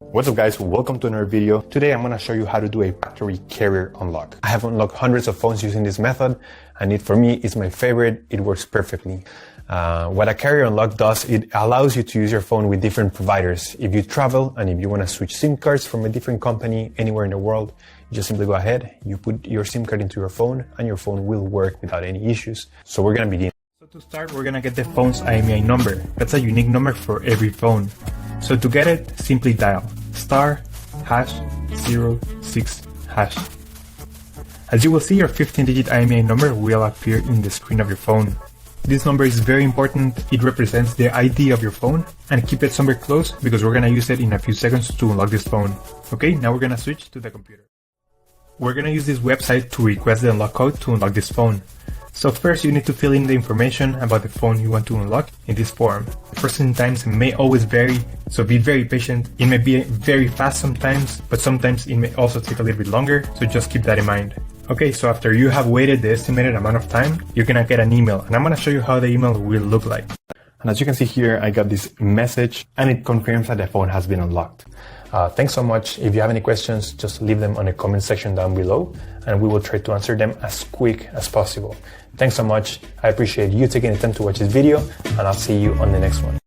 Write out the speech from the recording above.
What's up guys, welcome to another video. Today I'm going to show you how to do a factory carrier unlock. I have unlocked hundreds of phones using this method and for me it's my favorite. It works perfectly. What a carrier unlock does, it allows you to use your phone with different providers. If you travel and if you want to switch SIM cards from a different company anywhere in the world, you just simply go ahead, you put your SIM card into your phone and your phone will work without any issues. So we're going to begin. So to start, we're going to get the phone's IMEI number. That's a unique number for every phone. So to get it, simply dial *#06#. As you will see, your 15-digit IMEI number will appear in the screen of your phone. This number is very important. It represents the ID of your phone, and keep it somewhere close because we're gonna use it in a few seconds to unlock this phone. Okay, now we're gonna switch to the computer. We're gonna use this website to request the unlock code to unlock this phone. So first you need to fill in the information about the phone you want to unlock in this form. Processing times may always vary, so be very patient. It may be very fast sometimes, but sometimes it may also take a little bit longer, so just keep that in mind. Okay, so after you have waited the estimated amount of time, you're gonna get an email, and I'm gonna show you how the email will look like. And as you can see here, I got this message, and it confirms that the phone has been unlocked. Thanks so much. If you have any questions, just leave them on the comment section down below, and we will try to answer them as quick as possible. Thanks so much. I appreciate you taking the time to watch this video, and I'll see you on the next one.